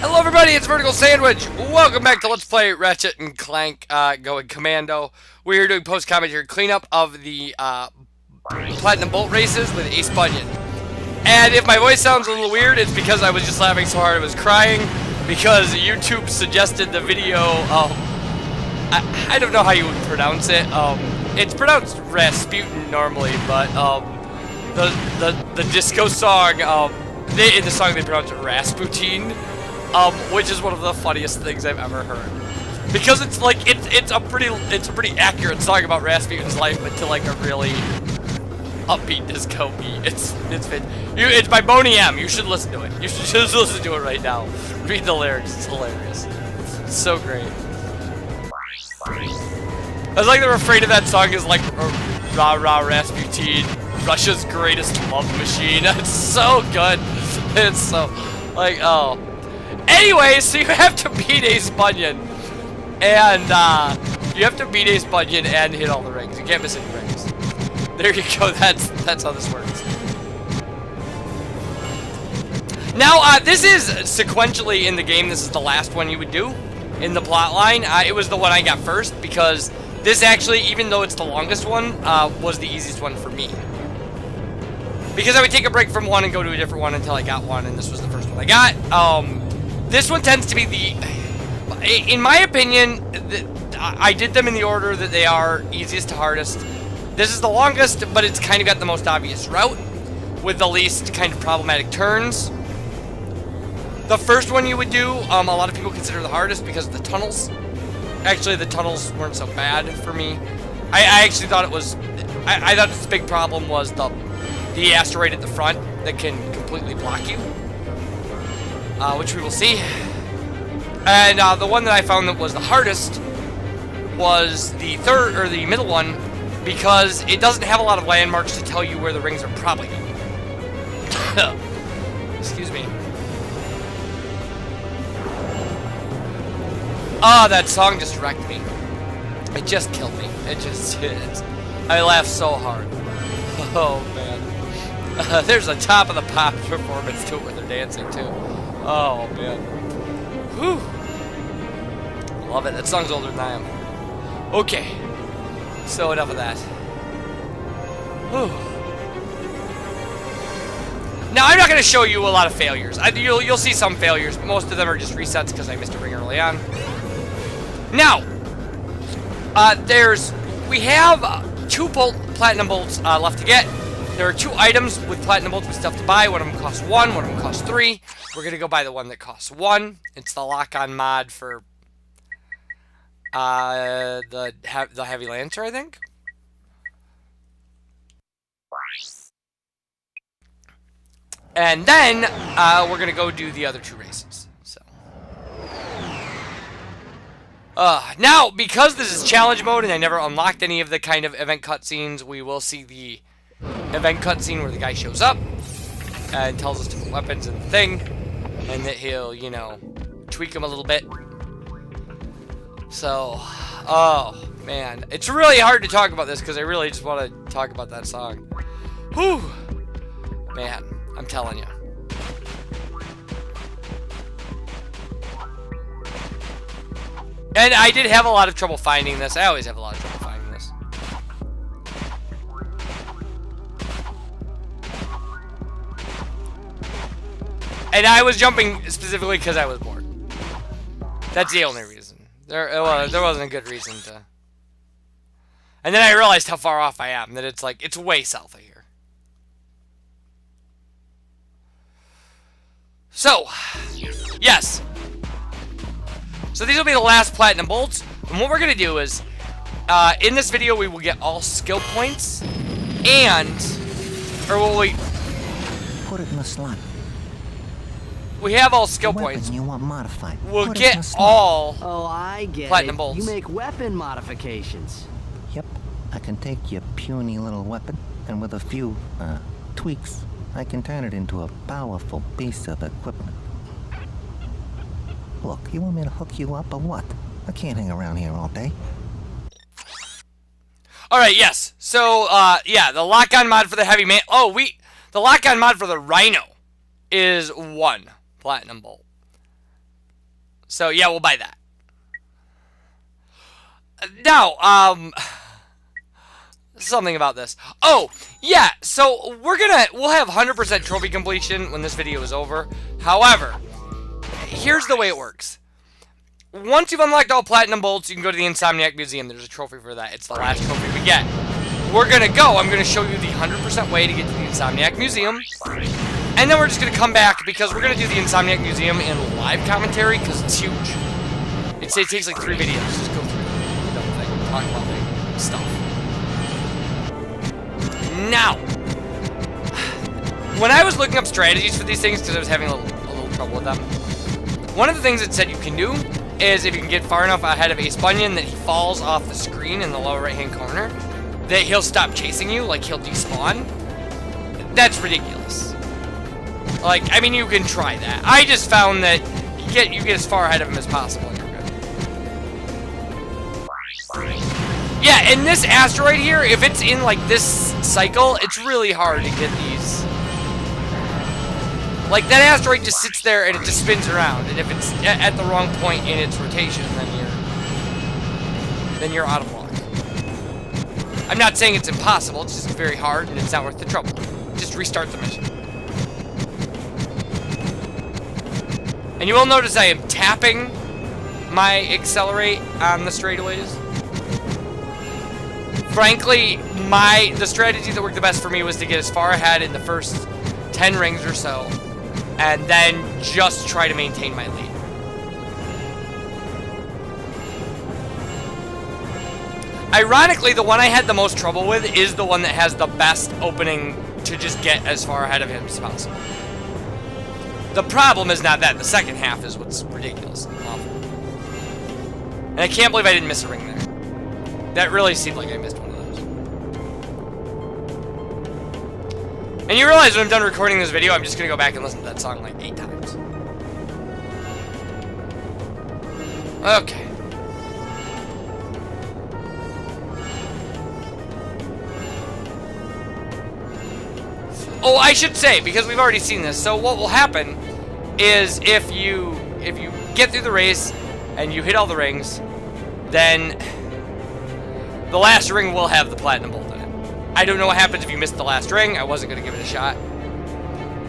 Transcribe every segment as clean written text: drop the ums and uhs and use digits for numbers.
Hello everybody, it's VerticalSandwich. Welcome back to Let's Play Ratchet and Clank going Commando. We're doing post-commentary cleanup of the Platinum Bolt races with Ace Bunyun. And if my voice sounds a little weird, it's because I was just laughing so hard I was crying, because YouTube suggested the video, I don't know how you would pronounce it. It's pronounced Rasputin normally, but the disco song, in the song they pronounce it Rasputin. Which is one of the funniest things I've ever heard, because it's like it's a pretty accurate song about Rasputin's life, but to like a really upbeat disco beat. It's by Boney M. You should listen to it. You should just listen to it right now. Read the lyrics. It's hilarious. It's so great. I was like, the refrain of that song is like rah rah Rasputin, Russia's greatest love machine. It's so good. It's so like oh. Anyway, so you have to beat Ace Bunyun, and you have to beat Ace Bunyun and hit all the rings. You can't miss any rings. There you go. That's how this works. Now, this is sequentially in the game. This is the last one you would do in the plot line. It was the one I got first, because this actually, even though it's the longest one, was the easiest one for me. Because I would take a break from one and go to a different one until I got one, and this was the first one I got. This one tends to be in my opinion, I did them in the order that they are, easiest to hardest. This is the longest, but it's kind of got the most obvious route, with the least kind of problematic turns. The first one you would do, a lot of people consider the hardest because of the tunnels. Actually, the tunnels weren't so bad for me. I actually thought it was, I thought its big problem was the asteroid at the front that can completely block you. Which we will see. And the one that I found that was the hardest was the third, or the middle one, because it doesn't have a lot of landmarks to tell you where the rings are probably going. Excuse me. Ah, that song just wrecked me. It just killed me. It just did. I laughed so hard. Oh, man. There's a top of the pop performance to it where they're dancing, too. Oh, man. Whew. Love it. That song's older than I am. Okay. So, enough of that. Whew. Now, I'm not going to show you a lot of failures. You'll see some failures, but most of them are just resets because I missed a ring early on. Now, we have 2 platinum bolts left to get. There are 2 items with platinum bolts with stuff to buy. One of them costs 1, one of them costs 3. We're gonna go buy the one that costs 1. It's the lock-on mod for the Heavy Lancer, I think. And then we're gonna go do the other 2 races. So now, because this is challenge mode and I never unlocked any of the kind of event cutscenes, we will see the event cutscene where the guy shows up and tells us to put weapons in the thing, and that he'll, you know, tweak them a little bit. So, oh man, it's really hard to talk about this because I really just want to talk about that song. Whew, man, I'm telling you. And I did have a lot of trouble finding this. I always have a lot of trouble finding this. And I was jumping specifically because I was bored. That's the only reason. There wasn't a good reason to. And then I realized how far off I am. That it's like, it's way south of here. So, yes. So these will be the last platinum bolts. And what we're going to do is, in this video, we will get all skill points. And, or will we... Put it in the slot. We have all skill points. You want modified. We'll get all I get platinum it. bolts. You make weapon modifications. Yep. I can take your puny little weapon, and with a few, tweaks, I can turn it into a powerful piece of equipment. Look, you want me to hook you up or what? I can't hang around here all day. Alright, yes. So, yeah, the lock-on mod for the heavy man... the lock-on mod for the Rhino is 1 platinum bolt. So yeah, we'll buy that. Now, something about this. Oh, yeah, so we'll have 100% trophy completion when this video is over. However, here's the way it works. Once you've unlocked all platinum bolts, you can go to the Insomniac Museum. There's a trophy for that. It's the last trophy we get. I'm gonna show you the 100% way to get to the Insomniac Museum. And then we're just gonna come back because we're gonna do the Insomniac Museum in live commentary because it's huge. It takes like 3 videos. Just go through the thing, talk about the stuff. Now, when I was looking up strategies for these things, because I was having a little trouble with them, one of the things it said you can do is if you can get far enough ahead of Ace Bunyun that he falls off the screen in the lower right-hand corner, that he'll stop chasing you, like he'll despawn. That's ridiculous. Like, I mean, you can try that. I just found that you get as far ahead of him as possible and you're good. Yeah, and this asteroid here, if it's in like this cycle, it's really hard to get these. Like that asteroid just sits there and it just spins around, and if it's at the wrong point in its rotation, then you're out of luck. I'm not saying it's impossible, it's just very hard and it's not worth the trouble. Just restart the mission. And you will notice I am tapping my accelerate on the straightaways. Frankly, the strategy that worked the best for me was to get as far ahead in the first 10 rings or so, and then just try to maintain my lead. Ironically, the one I had the most trouble with is the one that has the best opening to just get as far ahead of him as possible. The problem is not that. The second half is what's ridiculous and awful. And I can't believe I didn't miss a ring there. That really seemed like I missed one of those. And you realize when I'm done recording this video, I'm just going to go back and listen to that song like 8 times. Okay. Oh, I should say, because we've already seen this, so what will happen is if you get through the race and you hit all the rings, then the last ring will have the platinum bolt in it. I don't know what happens if you missed the last ring. I wasn't going to give it a shot.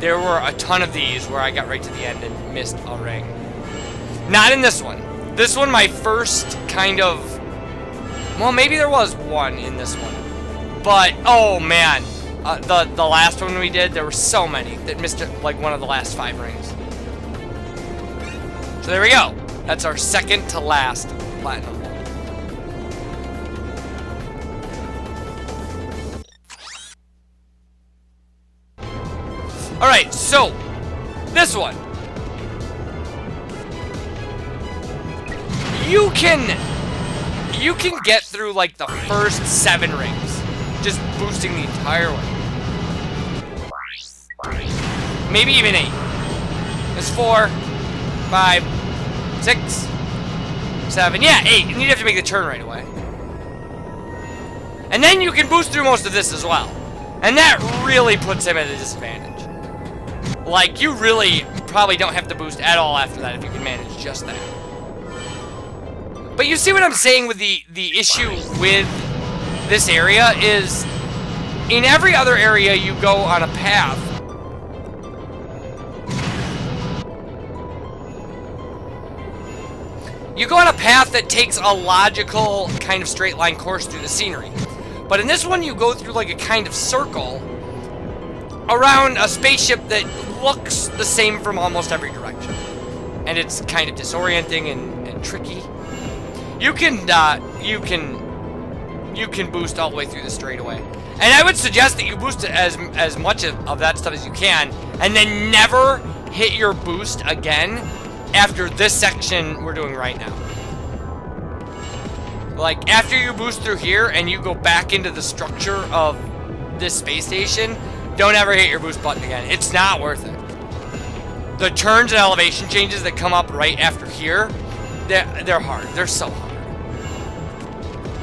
There were a ton of these where I got right to the end and missed a ring. Not in this one. This one, my first kind of... Well, maybe there was one in this one. But, oh man. The last one we did, there were so many that missed it, like one of the last 5 rings. So there we go. That's our second to last platinum. Alright, so this one. You can get through like the first 7 rings. Just boosting the entire way. Maybe even 8. It's 4, 5, 6, 7. Yeah, 8. And you'd have to make the turn right away. And then you can boost through most of this as well. And that really puts him at a disadvantage. Like, you really probably don't have to boost at all after that if you can manage just that. But you see what I'm saying with the issue with this area is, in every other area you go on a path. You go on a path that takes a logical kind of straight line course through the scenery. But in this one you go through like a kind of circle around a spaceship that looks the same from almost every direction. And it's kind of disorienting and tricky. You can boost all the way through the straightaway. And I would suggest that you boost as much of that stuff as you can, and then never hit your boost again after this section we're doing right now. Like, after you boost through here and you go back into the structure of this space station, don't ever hit your boost button again. It's not worth it. The turns and elevation changes that come up right after here, they're hard. They're so hard.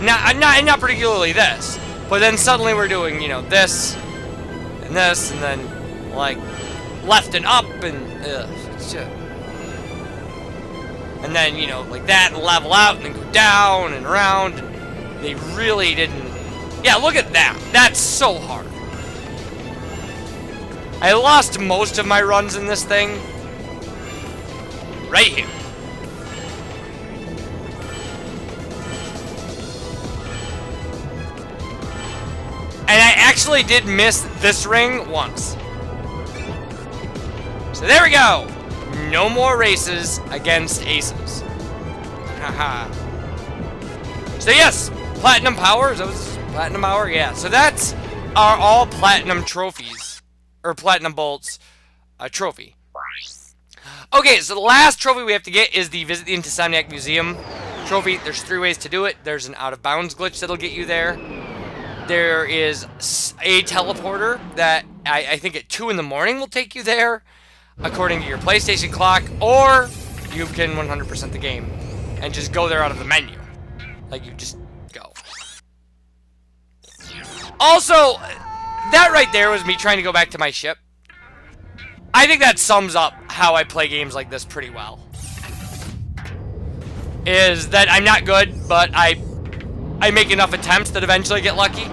Not particularly this, but then suddenly we're doing, you know, this, and then, like, left and up, and, shit. And then, you know, like that, and level out, and then go down and around. They really didn't... Yeah, look at that. That's so hard. I lost most of my runs in this thing. Right here. And I actually did miss this ring once. So there we go. No more races against aces. Haha. So yes, platinum power. Is that platinum power? Yeah. So that's our all platinum trophies, or platinum bolts trophy. Okay, so the last trophy we have to get is the Visit the Insomniac Museum trophy. There's 3 ways to do it. There's an out of bounds glitch that'll get you there. There is a teleporter that I think at 2 in the morning will take you there, according to your PlayStation clock, or you can 100% the game and just go there out of the menu. Like, you just go. Also, that right there was me trying to go back to my ship. I think that sums up how I play games like this pretty well. Is that I'm not good, but I make enough attempts that eventually get lucky.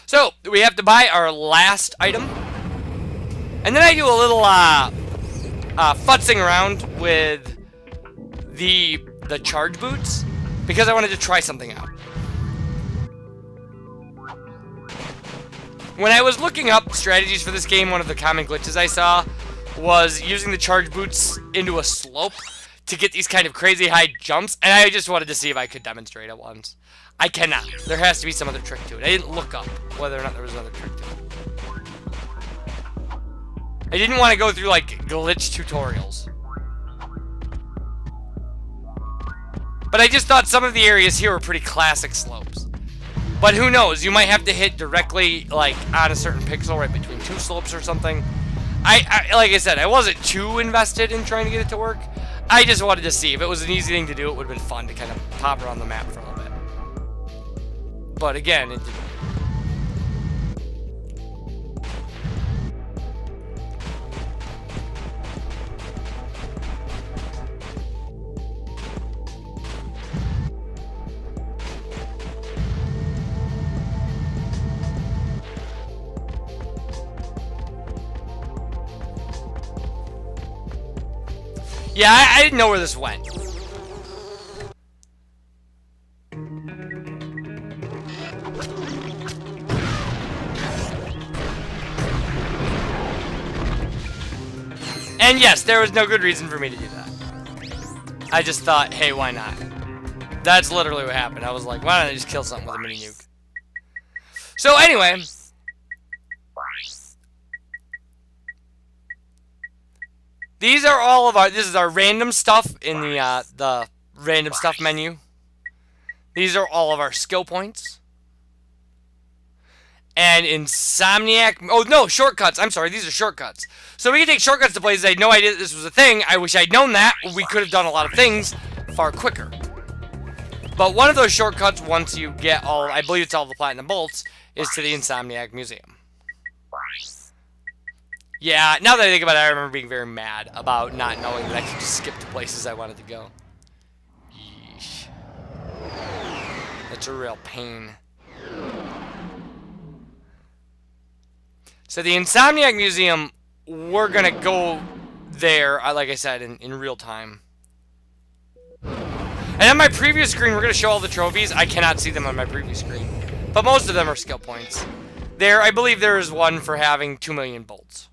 So, we have to buy our last item. And then I do a little futzing around with the charge boots, because I wanted to try something out. When I was looking up strategies for this game, one of the common glitches I saw was using the charge boots into a slope to get these kind of crazy high jumps, and I just wanted to see if I could demonstrate it once. I cannot. There has to be some other trick to it. I didn't look up whether or not there was another trick to it. I didn't want to go through, like, glitch tutorials. But I just thought some of the areas here were pretty classic slopes. But who knows? You might have to hit directly, like, on a certain pixel right between 2 slopes or something. Like I said, I wasn't too invested in trying to get it to work. I just wanted to see. If it was an easy thing to do, it would have been fun to kind of pop around the map for a little bit. But again, it didn't. Yeah, I didn't know where this went. And yes, there was no good reason for me to do that. I just thought, hey, why not? That's literally what happened. I was like, why don't I just kill something with a mini nuke? So anyway, these are all of our. This is our random stuff in the random stuff menu. These are all of our skill points. And Insomniac... Oh, no, shortcuts. I'm sorry, these are shortcuts. So we can take shortcuts to places I had no idea that this was a thing. I wish I'd known that. We could have done a lot of things far quicker. But one of those shortcuts, once you get all... I believe it's all the platinum bolts, is to the Insomniac Museum. Yeah, now that I think about it, I remember being very mad about not knowing that I could just skip to places I wanted to go. Yeesh. That's a real pain. So the Insomniac Museum, we're going to go there, like I said, in real time. And on my preview screen, we're going to show all the trophies. I cannot see them on my preview screen. But most of them are skill points. There, I believe there is one for having 2 million bolts.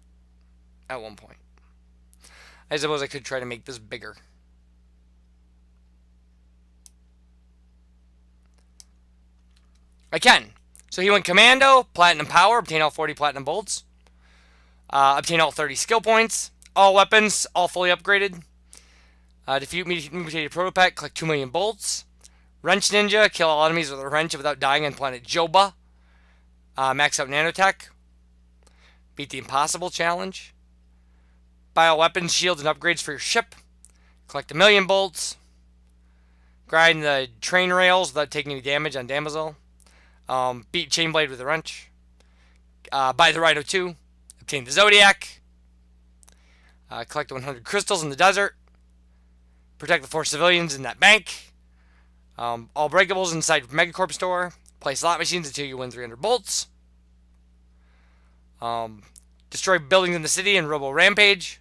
At one point. I suppose I could try to make this bigger. I can. So he went Commando, Platinum Power, obtain all 40 Platinum Bolts. Obtain all 30 skill points. All weapons, all fully upgraded. Defeat mutated protopack, collect 2 million bolts. Wrench Ninja, kill all enemies with a wrench without dying on planet Joba. Max out nanotech. Beat the impossible challenge. Buy all weapons, shields, and upgrades for your ship. Collect 1,000,000 bolts. Grind the train rails without taking any damage on Damosel. Beat Chainblade with a wrench. Buy the Rhino 2. Obtain the Zodiac. Collect 100 crystals in the desert. Protect the 4 civilians in that bank. All breakables inside Megacorp store. Play slot machines until you win 300 bolts. Destroy buildings in the city and Robo Rampage.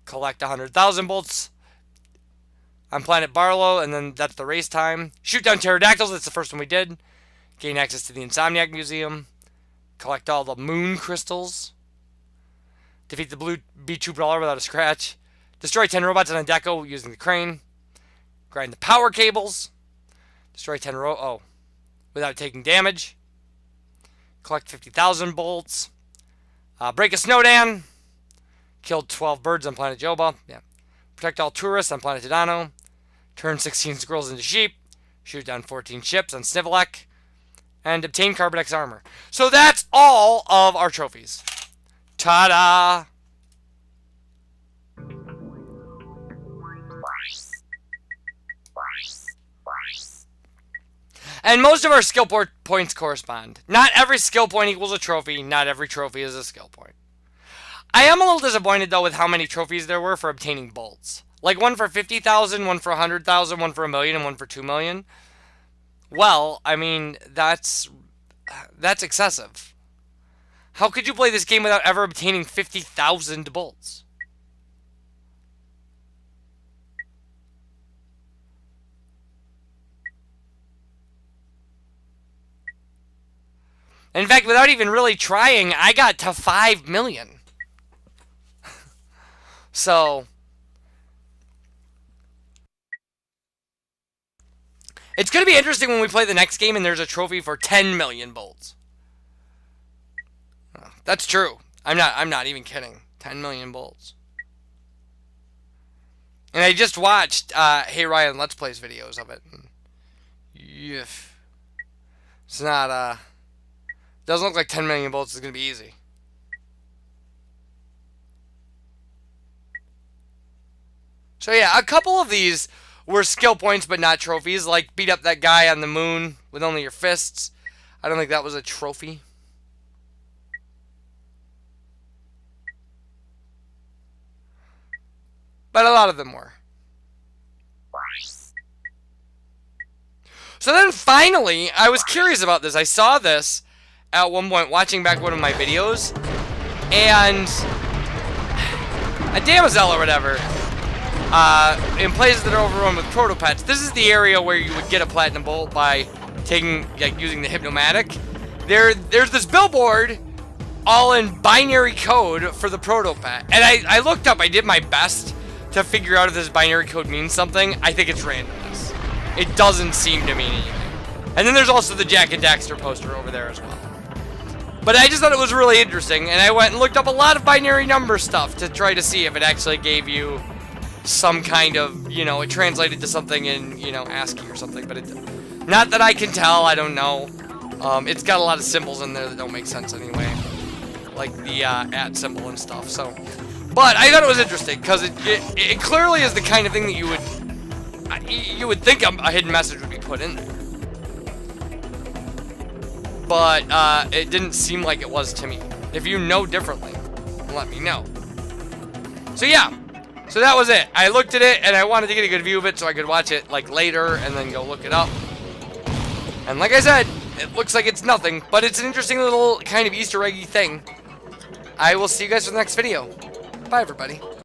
Collect 100,000 bolts on Planet Barlow, and then that's the race time. Shoot down pterodactyls, that's the first one we did. Gain access to the Insomniac Museum. Collect all the moon crystals. Defeat the blue B2 Brawler without a scratch. Destroy 10 robots on a deco using the crane. Grind the power cables. Destroy 10 without taking damage. Collect 50,000 bolts. Break a snowdan. Kill 12 birds on planet Joba. Yeah. Protect all tourists on planet Tadano. Turn 16 squirrels into sheep. Shoot down 14 ships on Snivelec. And obtain Carbonex armor. So that's all of our trophies. Ta-da! And most of our skill points correspond. Not every skill point equals a trophy. Not every trophy is a skill point. I am a little disappointed, though, with how many trophies there were for obtaining bolts. Like one for 50,000, one for 100,000, one for 1,000,000, and one for 2,000,000. Well, I mean, that's excessive. How could you play this game without ever obtaining 50,000 bolts? In fact, without even really trying, I got to 5,000,000. So, it's going to be interesting when we play the next game and there's a trophy for 10,000,000 bolts. That's true. I'm not even kidding. 10,000,000 bolts. And I just watched Hey Ryan Let's Plays videos of it. Yeah. It's not doesn't look like 10,000,000 bolts is going to be easy. So yeah, a couple of these were skill points but not trophies, like beat up that guy on the moon with only your fists. I don't think that was a trophy. But a lot of them were. So then finally, I was curious about this. I saw this at one point watching back one of my videos, and a damosel or whatever, in places that are overrun with protopets. This is the area where you would get a platinum bolt by using the Hypnomatic. There's this billboard all in binary code for the protopet, and I looked up. I did my best to figure out if this binary code means something. I think it's randomness. It doesn't seem to mean anything. And then there's also the Jack and Daxter poster over there as well. But I just thought it was really interesting, and I went and looked up a lot of binary number stuff to try to see if it actually gave you some kind of, it translated to something in, ASCII or something, but not that I can tell, I don't know. It's got a lot of symbols in there that don't make sense anyway, like the @ symbol and stuff, so. But I thought it was interesting, because it clearly is the kind of thing that you would think a hidden message would be put in there. But it didn't seem like it was to me. If you know differently, let me know. So yeah, so that was it. I looked at it and I wanted to get a good view of it so I could watch it like later and then go look it up. And like I said, it looks like it's nothing, but it's an interesting little kind of Easter eggy thing. I will see you guys for the next video. Bye everybody.